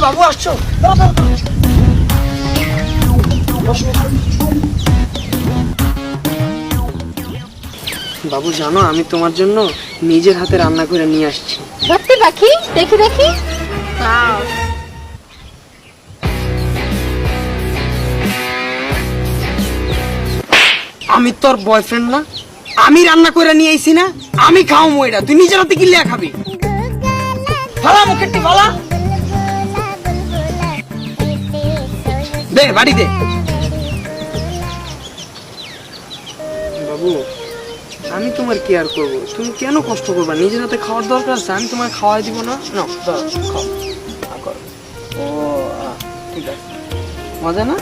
বাবু আসছো। বাবু জানো আমি তোমার জন্য নিজের হাতে রান্না করে নিয়ে আসছি। সত্যি পাখি? দেখি দেখি। ওয়াও। আমি তোর বয়ফ্রেন্ড না? আমি রান্না করে নিয়ে আইছি না? আমি খাওয়াবো এটা, তুই নিজের হাতে কিনলে খাবি। ফালা মুখেরটি ফালা, দে বাড়ি দে। বাবু আমি তোমার কেয়ার করবো, তুমি কেন কষ্ট করবা? নিজের হাতে খাওয়ার দরকার আছে, আমি তোমার খাওয়াই দিব না? নাও দাও খাও। ও ঠিক আছে, মজা না?